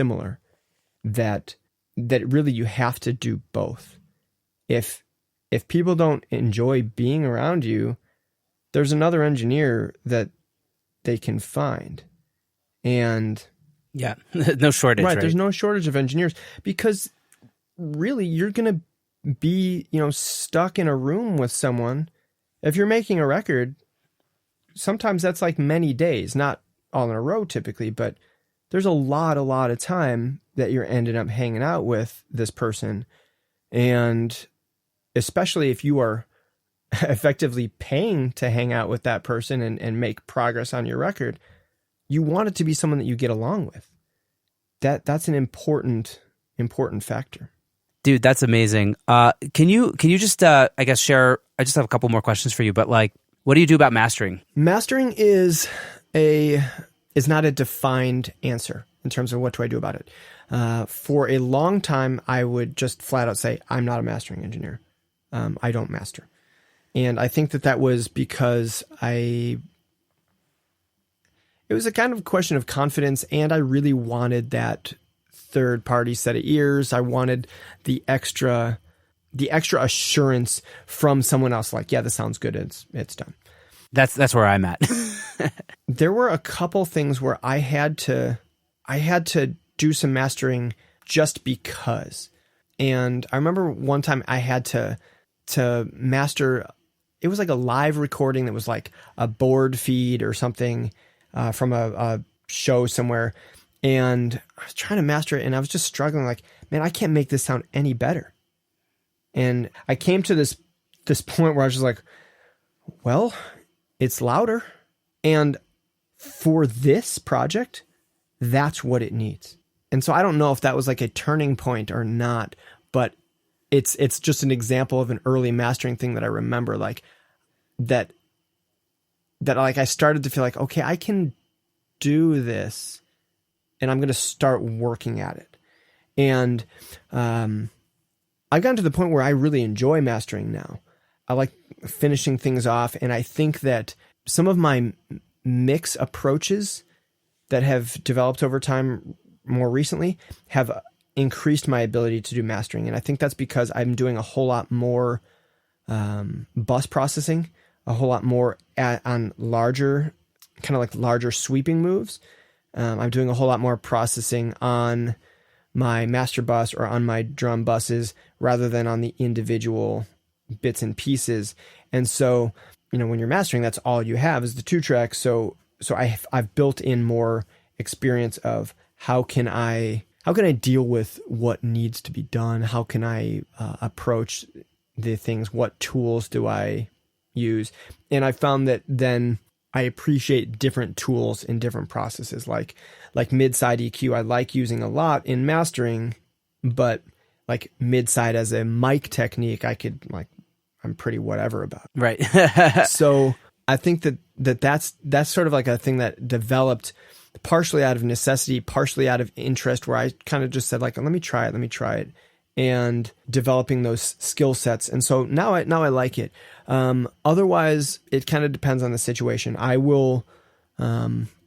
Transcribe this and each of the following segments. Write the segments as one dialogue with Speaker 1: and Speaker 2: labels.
Speaker 1: similar, that really you have to do both. If people don't enjoy being around you, there's another engineer that they can find. And
Speaker 2: yeah, no shortage, right?
Speaker 1: There's no shortage of engineers, because really you're going to be, stuck in a room with someone. If you're making a record, sometimes that's like many days, not all in a row typically, but there's a lot of time that you're ending up hanging out with this person. And especially if you are effectively paying to hang out with that person and make progress on your record, you want it to be someone that you get along with. That's an important factor.
Speaker 2: Dude, that's amazing. Can you just, I guess, share, I just have a couple more questions for you, but like, what do you do about mastering?
Speaker 1: Mastering is not a defined answer in terms of what do I do about it. For a long time, I would just flat out say, I'm not a mastering engineer. I don't master. And I think that was because it was a kind of question of confidence, and I really wanted that third party set of ears. I wanted the extra assurance from someone else, like, yeah, this sounds good. It's done.
Speaker 2: That's where I'm at.
Speaker 1: There were a couple things where I had to do some mastering just because. And I remember one time I had to master, it was like a live recording that was like a board feed or something from a show somewhere. And I was trying to master it, and I was just struggling, like, man, I can't make this sound any better. And I came to this point where I was just like, well, it's louder. And for this project, that's what it needs. And so I don't know if that was like a turning point or not, but it's just an example of an early mastering thing that I remember, like that like I started to feel like, okay, I can do this, and I'm going to start working at it. And I've gotten to the point where I really enjoy mastering now. I like finishing things off, and I think that some of my mix approaches that have developed over time more recently have increased my ability to do mastering. And I think that's because I'm doing a whole lot more bus processing, a whole lot more on larger, kind of like larger sweeping moves. I'm doing a whole lot more processing on my master bus or on my drum buses rather than on the individual bits and pieces. And so, when you're mastering, that's all you have is the 2-track. So I've built in more experience of how can I deal with what needs to be done? How can I approach the things? What tools do I use? And I found that then I appreciate different tools in different processes, like mid-side EQ. I like using a lot in mastering, but like mid-side as a mic technique, I'm pretty whatever about.
Speaker 2: Right.
Speaker 1: So I think that's sort of like a thing that developed partially out of necessity, partially out of interest, where I kind of just said, like, let me try it, and developing those skill sets. And so now I like it. Otherwise, it kind of depends on the situation. I'll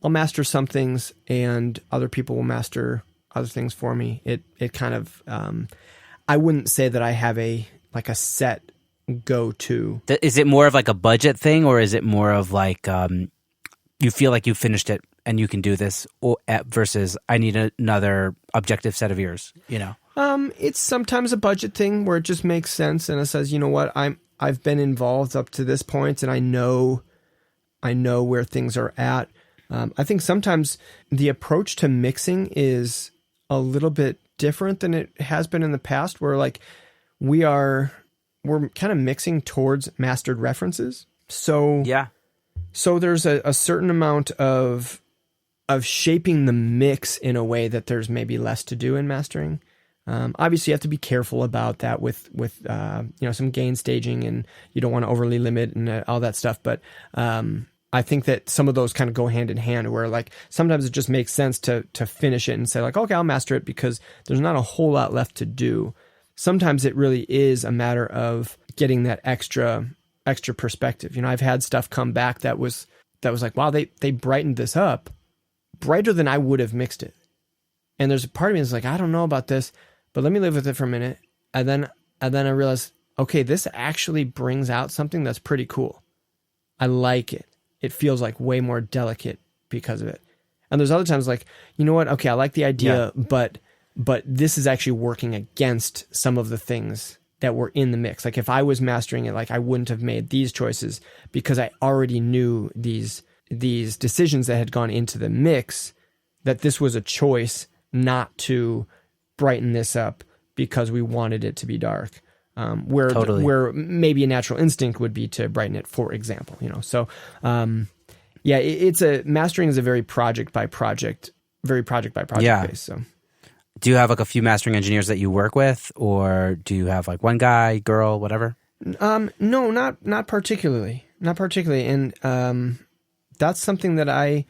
Speaker 1: master some things, and other people will master other things for me. It kind of, I wouldn't say that I have a set go-to.
Speaker 2: Is it more of like a budget thing, or is it more of like you feel like you finished it and you can do this, or versus I need another objective set of ears? It's
Speaker 1: sometimes a budget thing where it just makes sense, and it says, you know what, I've been involved up to this point, and I know where things are at. I think sometimes the approach to mixing is a little bit different than it has been in the past, where like we're kind of mixing towards mastered references. So
Speaker 2: yeah.
Speaker 1: So there's a certain amount of shaping the mix in a way that there's maybe less to do in mastering. Obviously you have to be careful about that with some gain staging, and you don't want to overly limit and all that stuff. But I think that some of those kind of go hand in hand, where like sometimes it just makes sense to finish it and say like, okay, I'll master it because there's not a whole lot left to do. Sometimes it really is a matter of getting that extra perspective. I've had stuff come back that was like, wow, they brightened this up brighter than I would have mixed it. And there's a part of me that's like, I don't know about this, but let me live with it for a minute. And then I realized, okay, this actually brings out something that's pretty cool. I like it. It feels like way more delicate because of it. And there's other times like, you know what? Okay, I like the idea, but this is actually working against some of the things that were in the mix. Like if I was mastering it, like I wouldn't have made these choices because I already knew these decisions that had gone into the mix, that this was a choice not to brighten this up because we wanted it to be dark. Where maybe a natural instinct would be to brighten it, for example, So, mastering is a very project by project base. So,
Speaker 2: do you have like a few mastering engineers that you work with, or do you have like one guy, girl, whatever?
Speaker 1: No, not particularly, and that's something that I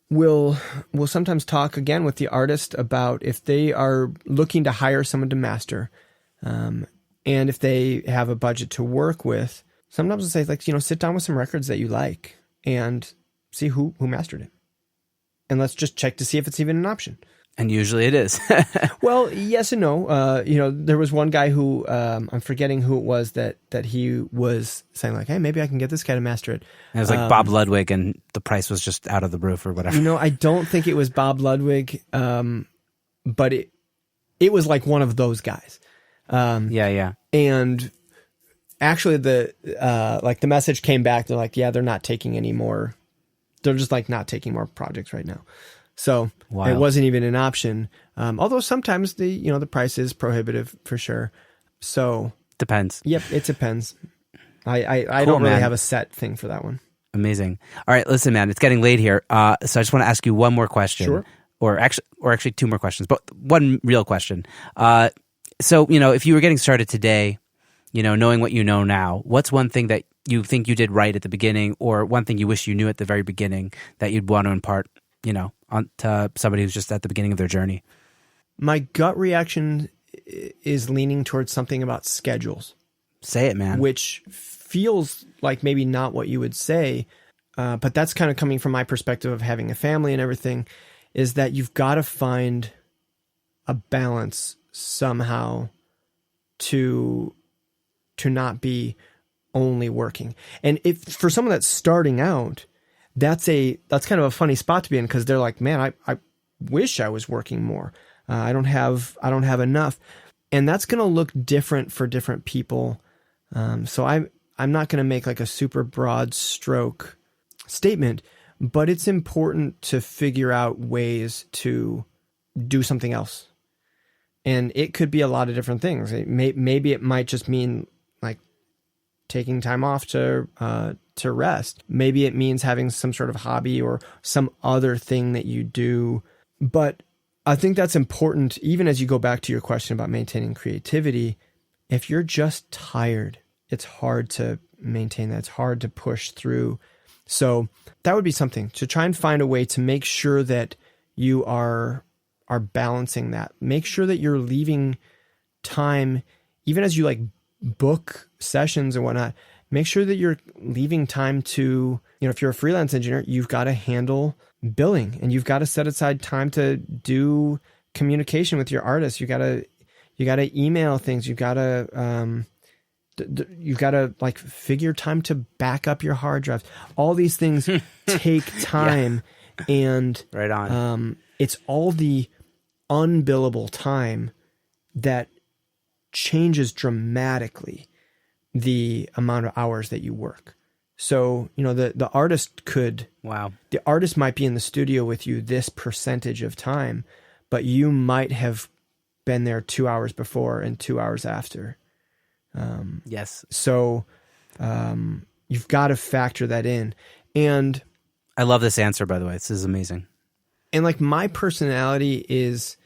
Speaker 1: will sometimes talk again with the artist about if they are looking to hire someone to master. And if they have a budget to work with, sometimes I'll say, like, sit down with some records that you like and see who mastered it. And let's just check to see if it's even an option.
Speaker 2: And usually it is.
Speaker 1: Well, yes and no. There was one guy who, I'm forgetting who it was that he was saying like, hey, maybe I can get this guy to master it.
Speaker 2: And it was like Bob Ludwig and the price was just out of the roof or whatever.
Speaker 1: I don't think it was Bob Ludwig, but it was like one of those guys.
Speaker 2: Yeah.
Speaker 1: And actually the message came back. They're like, yeah, they're not taking any more. They're just like not taking more projects right now. So It wasn't even an option. Although sometimes the price is prohibitive for sure. So
Speaker 2: depends.
Speaker 1: Yep. It depends. I don't really have a set thing for that one.
Speaker 2: Amazing. All right. Listen, man, it's getting late here. So I just want to ask you one more question.
Speaker 1: Sure.
Speaker 2: Or actually two more questions, but one real question. So, if you were getting started today, knowing what you know now, what's one thing that you think you did right at the beginning, or one thing you wish you knew at the very beginning that you'd want to impart, on to somebody who's just at the beginning of their journey?
Speaker 1: My gut reaction is leaning towards something about schedules.
Speaker 2: Say it, man.
Speaker 1: Which feels like maybe not what you would say, but that's kind of coming from my perspective of having a family and everything, is that you've got to find a balance somehow to not be only working. And if for someone that's starting out, that's kind of a funny spot to be in, because they're like, man, I wish I was working more. I don't have enough. And that's going to look different for different people. So I'm not going to make like a super broad stroke statement, but it's important to figure out ways to do something else. And it could be a lot of different things. Maybe it might just mean like taking time off to rest. Maybe it means having some sort of hobby or some other thing that you do. But I think that's important, even as you go back to your question about maintaining creativity. If you're just tired, it's hard to maintain that. It's hard to push through. So that would be something to try and find a way to make sure that you are balancing that. Make sure that you're leaving time, even as you like book sessions and whatnot, make sure that you're leaving time to, if you're a freelance engineer, you've got to handle billing and you've got to set aside time to do communication with your artists. You got to email things. You've got to like figure time to back up your hard drives. All these things take time. And
Speaker 2: right on.
Speaker 1: It's all the unbillable time that changes dramatically the amount of hours that you work. So, the artist the artist might be in the studio with you this percentage of time, but you might have been there 2 hours before and 2 hours after.
Speaker 2: Yes.
Speaker 1: So, you've got to factor that in. And
Speaker 2: I love this answer, by the way. This is amazing.
Speaker 1: And like my personality is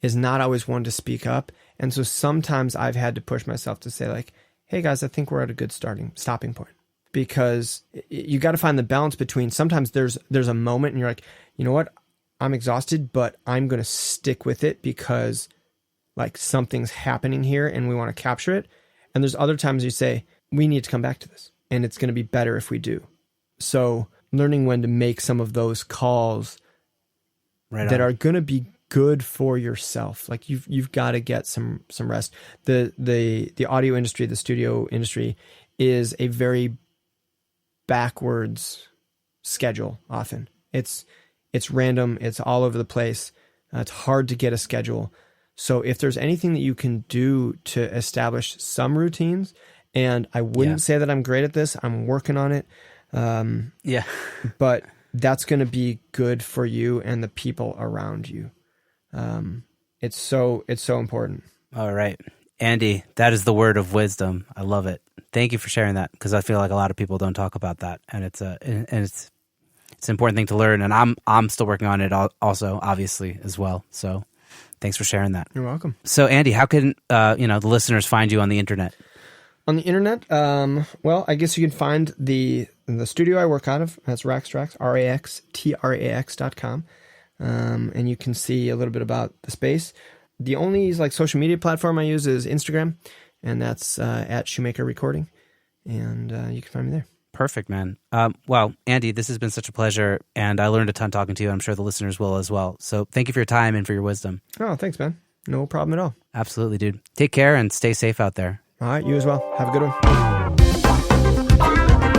Speaker 1: not always one to speak up. And so sometimes I've had to push myself to say like, hey guys, I think we're at a good stopping point, because you got to find the balance between, sometimes there's a moment and you're like, you know what, I'm exhausted, but I'm going to stick with it because like something's happening here and we want to capture it. And there's other times you say, we need to come back to this and it's going to be better if we do. So learning when to make some of those calls that are going to be good for yourself. Like you've got to get some rest. The audio industry, the studio industry is a very backwards schedule. Often it's random. It's all over the place. It's hard to get a schedule. So if there's anything that you can do to establish some routines, and I wouldn't say that I'm great at this, I'm working on it. But that's going to be good for you and the people around you. It's so important.
Speaker 2: All right, Andy, that is the word of wisdom. I love it. Thank you for sharing that, because I feel like a lot of people don't talk about that, and it's an important thing to learn. And I'm still working on it also, obviously, as well. So thanks for sharing that.
Speaker 1: You're welcome.
Speaker 2: So Andy, how can the listeners find you on the internet?
Speaker 1: On the internet, well, I guess you can find the studio I work out of. That's Rax Trax, RAXTRAX.com. And you can see a little bit about the space. The only social media platform I use is Instagram, and that's at Shoemaker Recording. And you can find me there.
Speaker 2: Perfect, man. Well, Andy, this has been such a pleasure, and I learned a ton talking to you. I'm sure the listeners will as well. So thank you for your time and for your wisdom.
Speaker 1: Oh, thanks, man. No problem at all.
Speaker 2: Absolutely, dude. Take care and stay safe out there.
Speaker 1: All right, you as well. Have a good one.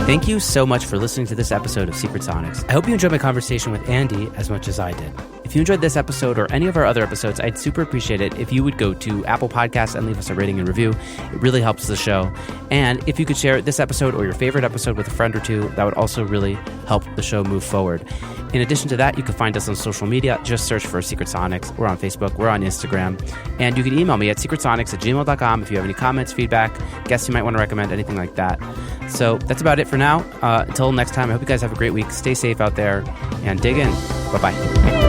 Speaker 2: Thank you so much for listening to this episode of Secret Sonics. I hope you enjoyed my conversation with Andy as much as I did. If you enjoyed this episode or any of our other episodes, I'd super appreciate it if you would go to Apple Podcasts and leave us a rating and review. It really helps the show. And if you could share this episode or your favorite episode with a friend or two, that would also really help the show move forward. In addition to that, you can find us on social media. Just search for Secret Sonics. We're on Facebook. We're on Instagram. And you can email me at secretsonics@gmail.com if you have any comments, feedback, guests you might want to recommend, anything like that. So that's about it for now. Until next time, I hope you guys have a great week. Stay safe out there and dig in. Bye-bye.